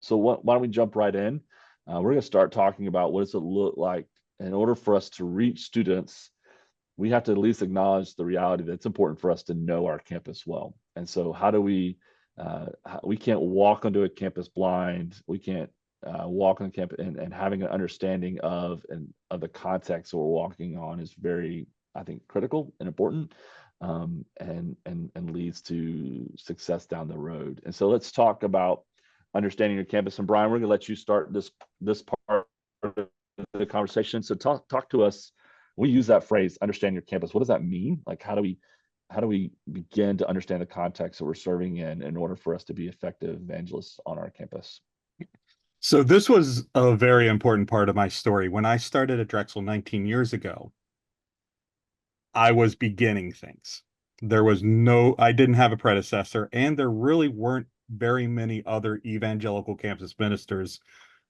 So why don't we jump right in? We're going to start talking about what does it look like in order for us to reach students. We have to at least acknowledge the reality that it's important for us to know our campus well. And so, how do we? We can't walk onto a campus blind. We can't walk on the campus and having an understanding of the context that we're walking on is very, I think, critical and important, and leads to success down the road. And so, let's talk about understanding your campus. And Brian, we're going to let you start this part of the conversation. So talk to us. We use that phrase, understand your campus. What does that mean? Like, how do we begin to understand the context that we're serving in order for us to be effective evangelists on our campus? So this was a very important part of my story. When I started at Drexel 19 years ago, I was beginning things. I didn't have a predecessor, and there really weren't very many other evangelical campus ministers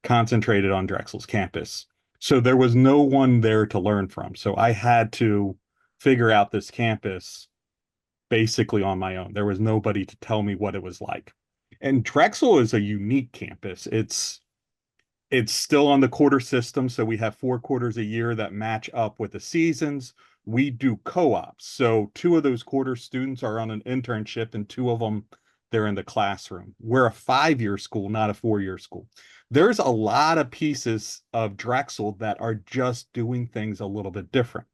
concentrated on Drexel's campus. So there was no one there to learn from. So I had to figure out this campus basically on my own. There was nobody to tell me what it was like. And Drexel is a unique campus. It's still on the quarter system, so we have 4 quarters a year that match up with the seasons. We do co-ops, so 2 of those quarter students are on an internship, and 2 of them they're in the classroom. We're a 5-year school, not a 4-year school. There's a lot of pieces of Drexel that are just doing things a little bit different.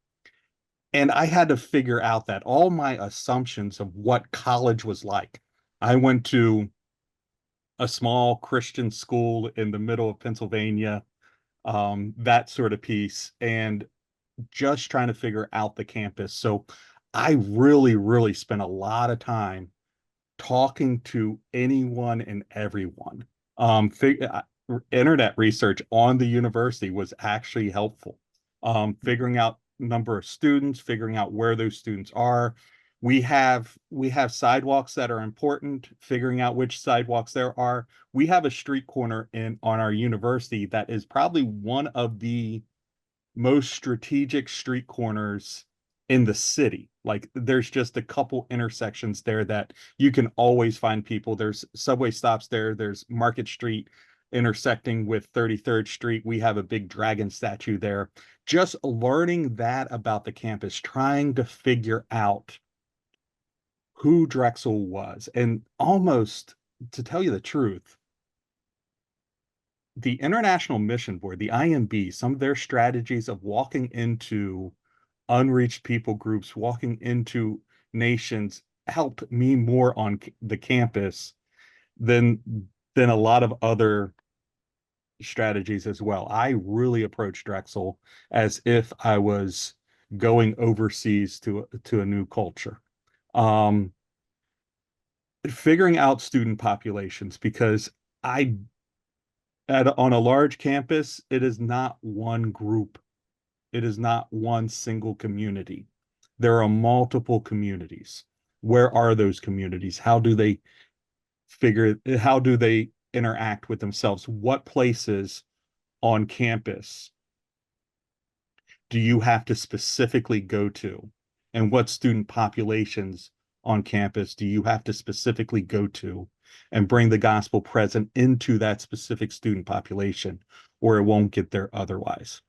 And I had to figure out that all my assumptions of what college was like. I went to a small Christian school in the middle of Pennsylvania, that sort of piece, and just trying to figure out the campus. So I really, really spent a lot of time talking to anyone and everyone. Internet research on the university was actually helpful. Figuring out number of students, figuring out where those students are. We have sidewalks that are important, figuring out which sidewalks there are. We have a street corner in on our university that is probably one of the most strategic street corners in the city. Like there's just a couple intersections there that you can always find people. There's subway stops there. There's Market Street intersecting with 33rd Street. We have a big dragon statue there. Just learning that about the campus, trying to figure out who Drexel was. And almost, to tell you the truth, the International Mission Board, the IMB, some of their strategies of walking into unreached people groups, walking into nations, helped me more on the campus than than a lot of other strategies as well. I really approached Drexel as if I was going overseas to a new culture. Um, Figuring out student populations because I on a large campus, it is not one group. It is not one single community. There are multiple communities. Where are those communities? How do they interact with themselves? What places on campus do you have to specifically go to? And what student populations on campus do you have to specifically go to and bring the gospel present into that specific student population, or it won't get there otherwise?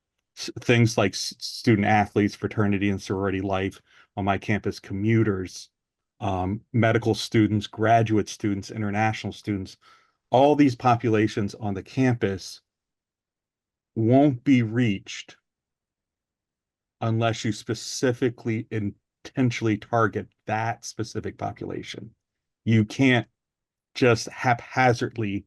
Things like student athletes, fraternity and sorority life on my campus, commuters, medical students, graduate students, international students, all these populations on the campus won't be reached unless you specifically intentionally target that specific population. You can't just haphazardly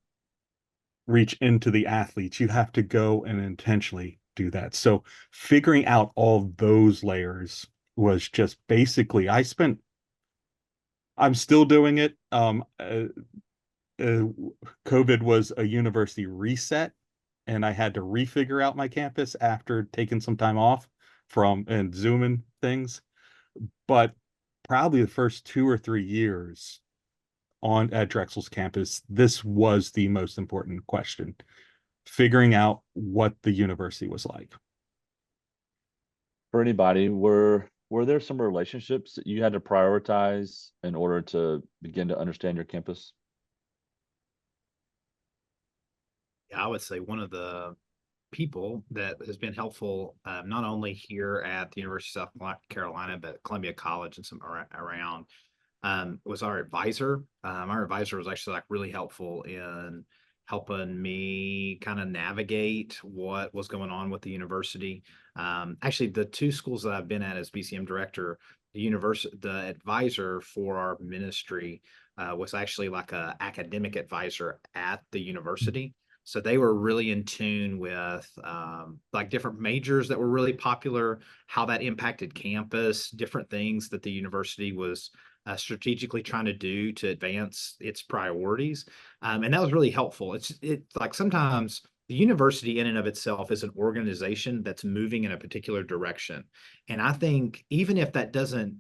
reach into the athletes. You have to go and intentionally do that. So figuring out all those layers was just basically, I'm still doing it. Uh, COVID was a university reset, and I had to refigure out my campus after taking some time off from and Zooming things. But probably the first 2 or 3 years on at Drexel's campus, this was the most important question, figuring out what the university was like. For anybody, were there some relationships that you had to prioritize in order to begin to understand your campus? I would say one of the people that has been helpful, not only here at the University of South Carolina, but Columbia College and some around, was our advisor. Our advisor was actually like really helpful in helping me kind of navigate what was going on with the university. Actually, the two schools that I've been at as BCM director, the advisor for our ministry was actually like a academic advisor at the university. So they were really in tune with like different majors that were really popular, how that impacted campus, different things that the university was strategically trying to do to advance its priorities. And that was really helpful. It's like sometimes the university in and of itself is an organization that's moving in a particular direction. And I think even if that doesn't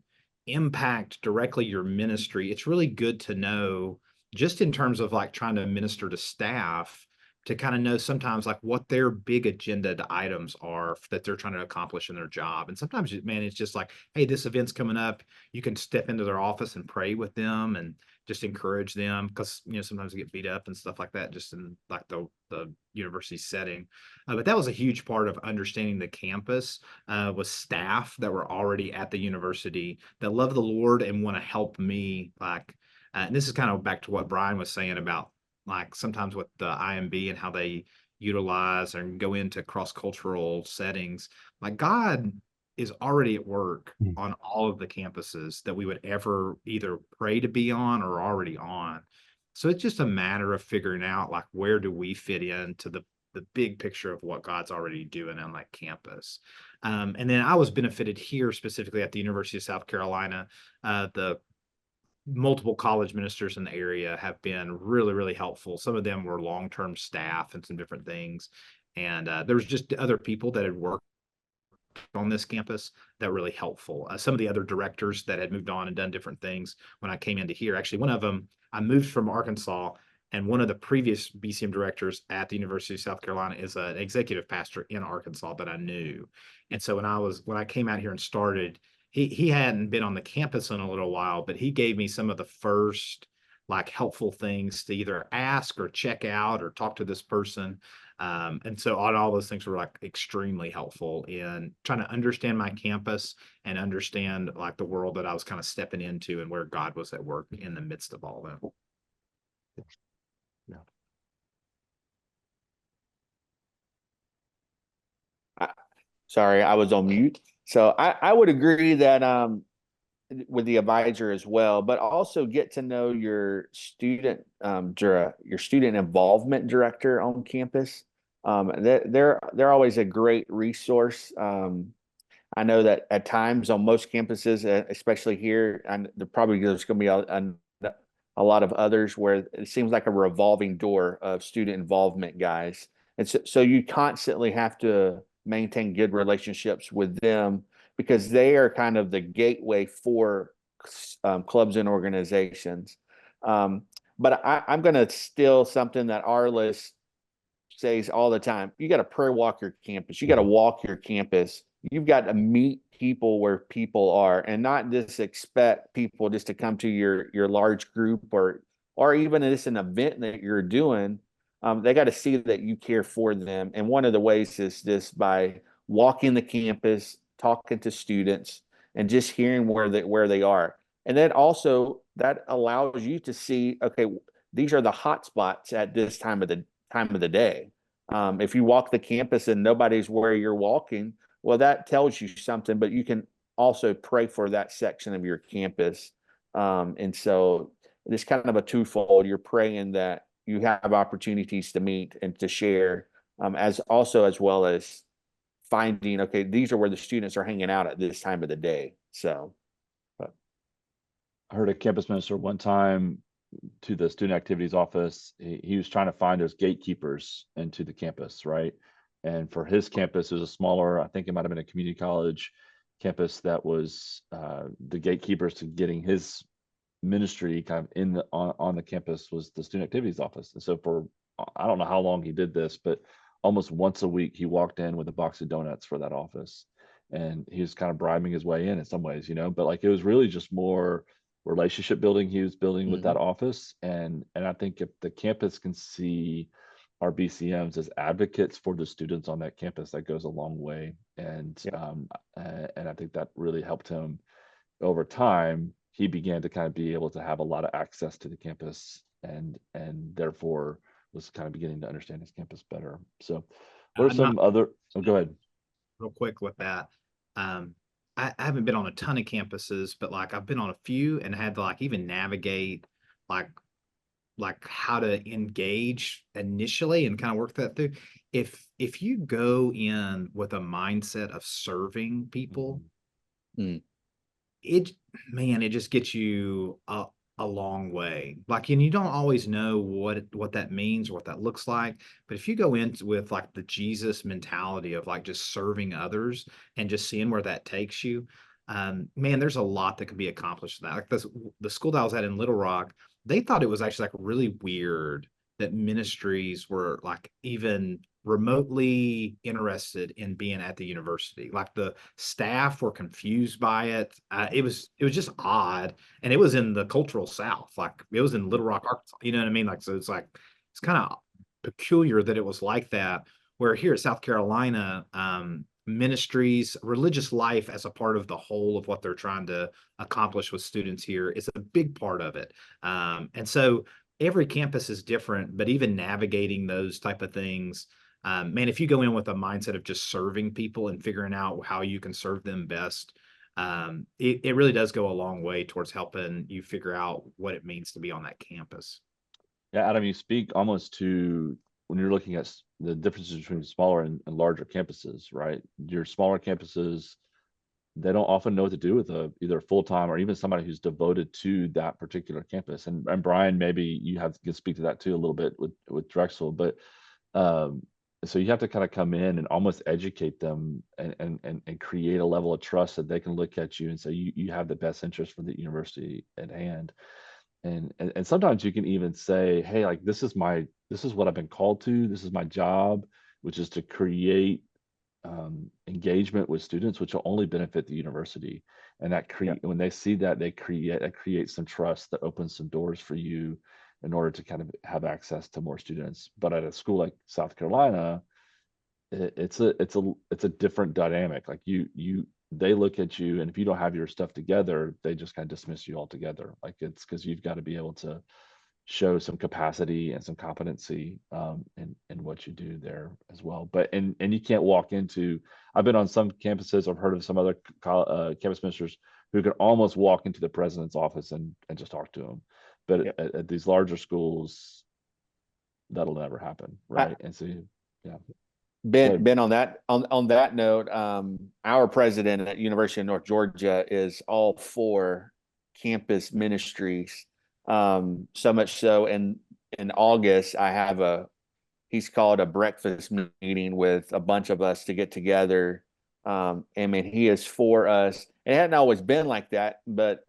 impact directly your ministry, it's really good to know just in terms of like trying to minister to staff to kind of know sometimes like what their big agenda items are that they're trying to accomplish in their job. And sometimes, man, it's just like, hey, this event's coming up. You can step into their office and pray with them and just encourage them because sometimes they get beat up and stuff like that, just in like the university setting. But that was a huge part of understanding the campus was staff that were already at the university that love the Lord and want to help me like. And this is kind of back to what Brian was saying about like sometimes with the IMB and how they utilize and go into cross-cultural settings. Like God is already at work on all of the campuses that we would ever either pray to be on or already on. So it's just a matter of figuring out like where do we fit into the big picture of what God's already doing on that campus. And then I was benefited here specifically at the University of South Carolina. The multiple college ministers in the area have been really, really helpful. Some of them were long-term staff and some different things. And there was just other people that had worked on this campus that were really helpful. Some of the other directors that had moved on and done different things when I came into here. Actually, one of them, I moved from Arkansas, and one of the previous BCM directors at the University of South Carolina is an executive pastor in Arkansas that I knew. And so when I came out here and started, he hadn't been on the campus in a little while, but he gave me some of the first like helpful things to either ask or check out or talk to this person. And so all those things were like extremely helpful in trying to understand my campus and understand like the world that I was kind of stepping into and where God was at work in the midst of all that. Yeah. Sorry, I was on mute. So I would agree that with the advisor as well, but also get to know your your student involvement director on campus. They're always a great resource. I know that at times on most campuses, especially here, and there's going to be a lot of others where it seems like a revolving door of student involvement guys. And so you constantly have to maintain good relationships with them because they are kind of the gateway for clubs and organizations. But I'm going to steal something that Arliss says all the time. You got to prayer walk your campus. You got to walk your campus. You've got to meet people where people are and not just expect people just to come to your large group or even just an event that you're doing. They got to see that you care for them. And one of the ways is just by walking the campus, talking to students, and just hearing where they are. And then also that allows you to see, okay, these are the hot spots at this time of the day. If you walk the campus and nobody's where you're walking, well, that tells you something, but you can also pray for that section of your campus. And so it's kind of a twofold. You're praying that you have opportunities to meet and to share, as well as finding, okay, these are where the students are hanging out at this time of the day. So I heard a campus minister one time to the student activities office. He was trying to find those gatekeepers into the campus, right? And for his campus, it was a smaller, I think it might have been a community college campus that was the gatekeepers to getting his ministry kind of on the campus was the student activities office. And so for I don't know how long he did this, but almost once a week he walked in with a box of donuts for that office, and he was kind of bribing his way in some ways, but like it was really just more relationship building he was building with that office. And I think if the campus can see our BCMs as advocates for the students on that campus, that goes a long way. And and I think that really helped him over time. He began to kind of be able to have a lot of access to the campus, and therefore was kind of beginning to understand his campus better. So what are some other, oh, go ahead. Real quick with that. I haven't been on a ton of campuses, but like I've been on a few and had to like even navigate like how to engage initially and kind of work that through. If you go in with a mindset of serving people, it just gets you a long way. Like, and you don't always know what that means or what that looks like. But if you go in with like the Jesus mentality of like just serving others and just seeing where that takes you, there's a lot that can be accomplished with that. Like the school that I was at in Little Rock, they thought it was actually like really weird that ministries were like even remotely interested in being at the university. Like the staff were confused by it. It was just odd, and it was in the cultural South. Like it was in Little Rock, Arkansas. You know what I mean? Like so, it's kind of peculiar that it was like that. Where here at South Carolina, ministries, religious life as a part of the whole of what they're trying to accomplish with students here is a big part of it. And so every campus is different, but even navigating those type of things, if you go in with a mindset of just serving people and figuring out how you can serve them best, it really does go a long way towards helping you figure out what it means to be on that campus. Yeah, Adam, you speak almost to when you're looking at the differences between smaller and larger campuses, right? Your smaller campuses, they don't often know what to do with either full-time or even somebody who's devoted to that particular campus. And Brian, maybe you can speak to that too a little bit with Drexel, but so you have to kind of come in and almost educate them and create a level of trust that they can look at you and say you have the best interest for the university at hand. And sometimes you can even say, hey, like this is what I've been called to, this is my job, which is to create engagement with students, which will only benefit the university. And when they see that, that creates some trust that opens some doors for you in order to kind of have access to more students. But at a school like South Carolina, it's a different dynamic. Like they look at you, and if you don't have your stuff together, they just kind of dismiss you altogether. Like it's because you've got to be able to show some capacity and some competency in what you do there as well. But and you can't walk into. I've been on some campuses. I've heard of some other campus ministers who can almost walk into the president's office and just talk to him. But at these larger schools, that'll never happen, right? And so, yeah. Ben, on that note, our president at University of North Georgia is all for campus ministries. So much so in August, he's called a breakfast meeting with a bunch of us to get together. He is for us. It hadn't always been like that, but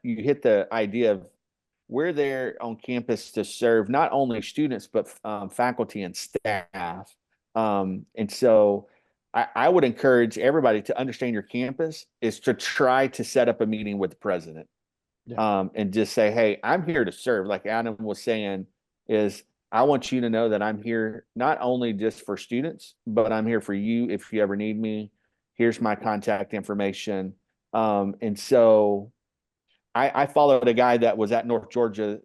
you hit the idea of we're there on campus to serve not only students, but faculty and staff. And so I would encourage everybody to understand your campus is to try to set up a meeting with the president. And just say, hey, I'm here to serve. Like Adam was saying, I want you to know that I'm here not only just for students, but I'm here for you if you ever need me. Here's my contact information. And so I followed a guy that was at North Georgia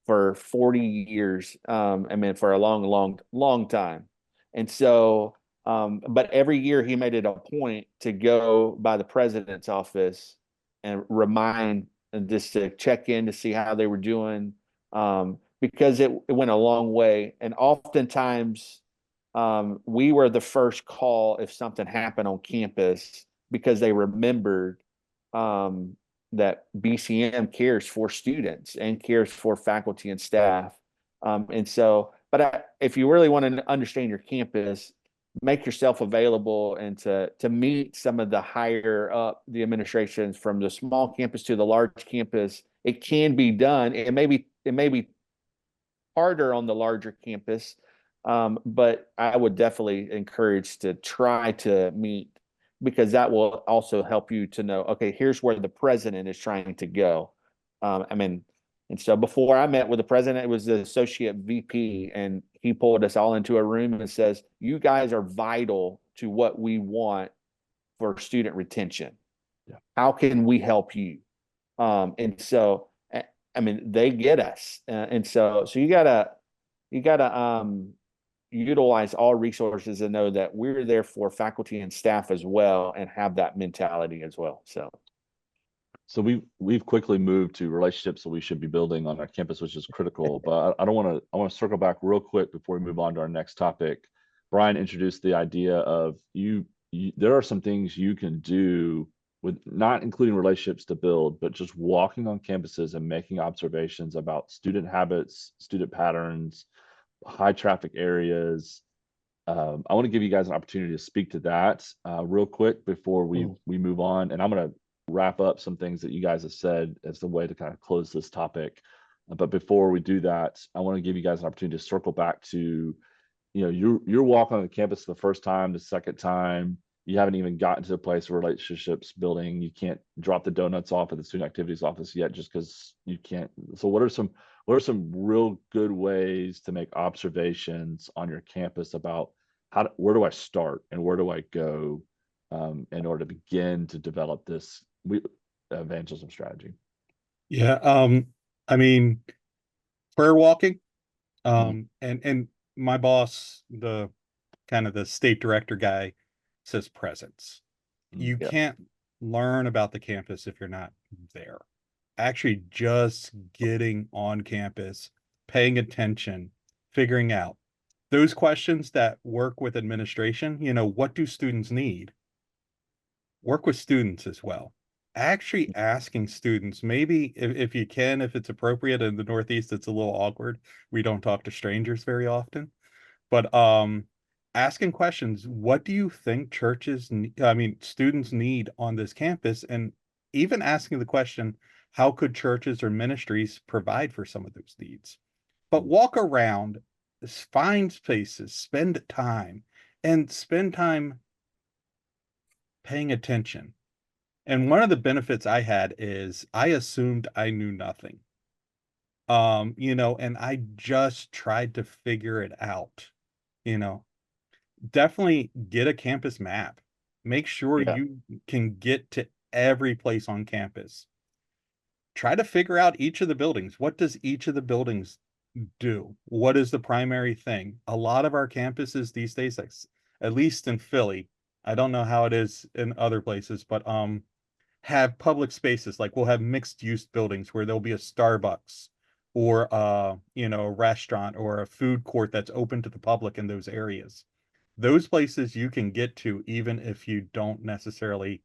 for 40 years. For a long time. And so, but every year he made it a point to go by the president's office and remind and just to check in to see how they were doing, because it went a long way. And oftentimes, we were the first call if something happened on campus because they remembered that BCM cares for students and cares for faculty and staff. If you really want to understand your campus, make yourself available and to meet some of the higher up the administrations from the small campus to the large campus. It can be done. It may be harder on the larger campus, but I would definitely encourage to try to meet, because that will also help you to know, okay, here's where the president is trying to go. And so before I met with the president, it was the associate VP, and he pulled us all into a room and says, "You guys are vital to what we want for student retention. Yeah. How can we help you?" And so, I mean, they get us, and so you gotta utilize all resources and know that we're there for faculty and staff as well, and have that mentality as well. So we've quickly moved to relationships that we should be building on our campus, which is critical. But I don't want to. I want to circle back real quick before we move on to our next topic. Brian introduced the idea of there are some things you can do with, not including relationships to build, but just walking on campuses and making observations about student habits, student patterns, high traffic areas. I want to give you guys an opportunity to speak to that real quick before we move on, and I'm going to wrap up some things that you guys have said as the way to kind of close this topic. But before we do that, I want to give you guys an opportunity to circle back to, you're walking on the campus the first time, the second time, you haven't even gotten to the place of relationships building. You can't drop the donuts off at the student activities office yet just because you can't. So what are some real good ways to make observations on your campus about where do I start and where do I go in order to begin to develop this evangelism strategy? Yeah. I mean, prayer walking, and my boss, the kind of the state director guy, says presence. You Yeah. can't learn about the campus if you're not there. Actually, just getting on campus, paying attention, figuring out those questions that work with administration. What do students need? Work with students as well. Actually asking students, maybe if you can, if it's appropriate. In the Northeast, it's a little awkward. We don't talk to strangers very often. But asking questions, what do you think students need on this campus? And even asking the question, how could churches or ministries provide for some of those needs? But walk around, find spaces, spend time paying attention. And one of the benefits I had is I assumed I knew nothing. And I just tried to figure it out. You know, Definitely get a campus map. Make sure Yeah. you can get to every place on campus. Try to figure out each of the buildings. What does each of the buildings do? What is the primary thing? A lot of our campuses these days, like, at least in Philly, I don't know how it is in other places, but have public spaces. Like, we'll have mixed use buildings where there'll be a Starbucks or a restaurant or a food court that's open to the public in those areas. Those places you can get to even if you don't necessarily,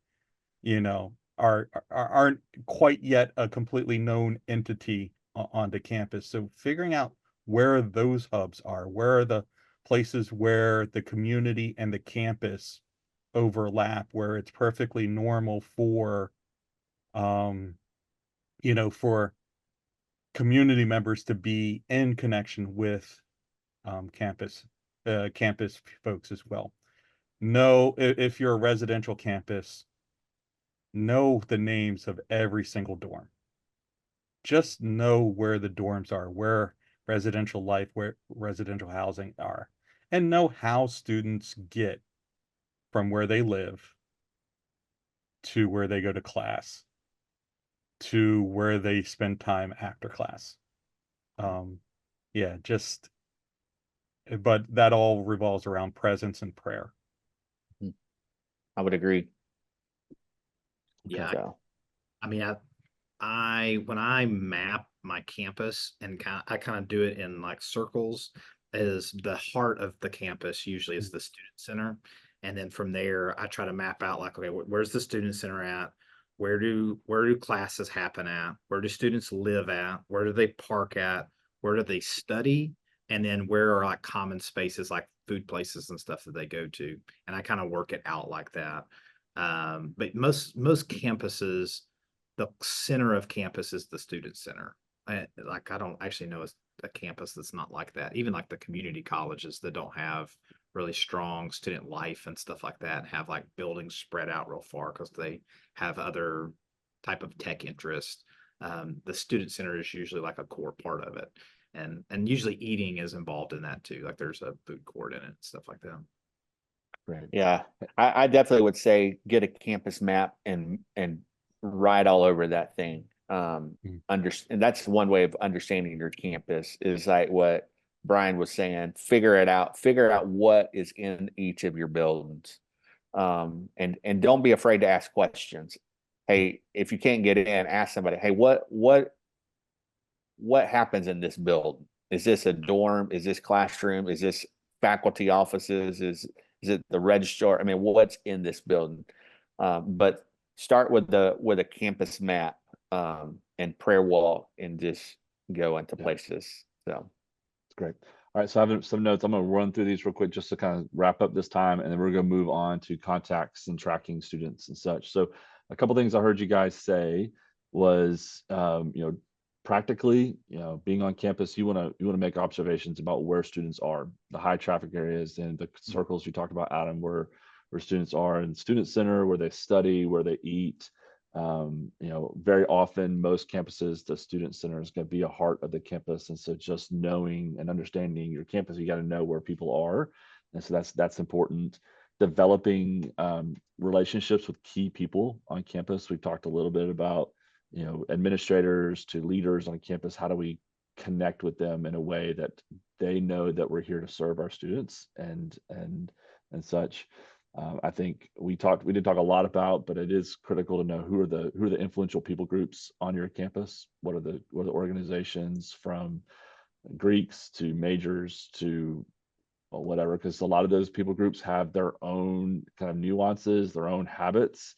aren't quite yet a completely known entity on the campus. So figuring out where those hubs are, where are the places where the community and the campus overlap, where it's perfectly normal um, for community members to be in connection with campus folks as well. Know if you're a residential campus, know the names of every single dorm. Just know where the dorms are, where where residential housing are, and know how students get from where they live to where they go to class to where they spend time after class. Yeah, but that all revolves around presence and prayer. I would agree. Yeah. So, I mean, when I map my campus and I kind of do it in like circles, is the heart of the campus usually is the student center. And then from there, I try to map out like, okay, where's the student center at? Where do classes happen at? Where do students live at? Where do they park at? Where do they study? And then where are like common spaces like food places and stuff that they go to? And I kind of work it out like that. But most campuses, the center of campus is the student center. I don't actually know a campus that's not like that. Even like the community colleges that don't have really strong student life and stuff like that, and have like buildings spread out real far because they have other type of tech interest. the student center is usually like a core part of it. And usually eating is involved in that too. Like there's a food court in it and stuff like that. Right. Yeah, I definitely would say get a campus map and write all over that thing. And that's one way of understanding your campus is like what Brian was saying. Figure out what is in each of your buildings. And don't be afraid to ask questions. Hey, if you can't get in, ask somebody, hey, what happens in this building? Is this a dorm? Is this classroom? Is this faculty offices? Is it the registrar? I mean, what's in this building? But start with a campus map and prayer wall and just go into places. So That's great. All right, so I have some notes. I'm going to run through these real quick just to kind of wrap up this time, and then we're going to move on to contacts and tracking students and such. So a couple things I heard you guys say was, practically, being on campus, you want to make observations about where students are, the high traffic areas and the circles you talked about, Adam, where students are in the student center, where they study, where they eat. Very often most campuses, the student center is going to be a heart of the campus. And so just knowing and understanding your campus, you got to know where people are. And so that's important. Developing relationships with key people on campus. We've talked a little bit about, administrators to leaders on campus. How do we connect with them in a way that they know that we're here to serve our students and such. I think we did talk a lot about, but it is critical to know who are the influential people groups on your campus. What are the organizations, from Greeks to majors to whatever, because a lot of those people groups have their own kind of nuances, their own habits,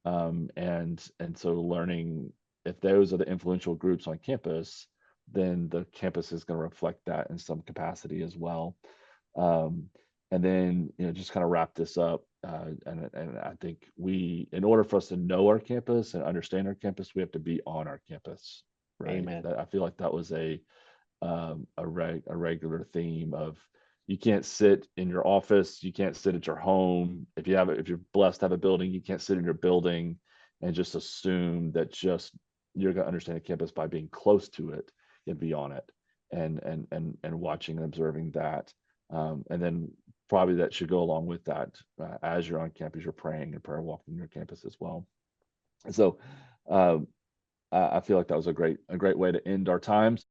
and so learning if those are the influential groups on campus, then the campus is going to reflect that in some capacity as well. And then, just kind of wrap this up. And I think in order for us to know our campus and understand our campus, we have to be on our campus, right? Amen. I feel like that was a regular theme of, you can't sit in your office, you can't sit at your home. If you're blessed to have a building, you can't sit in your building and just assume that you're going to understand the campus by being close to it and be on it and watching and observing that. And then probably that should go along with that. As you're on campus, you're praying and prayer walking your campus as well. And so I feel like that was a great way to end our times.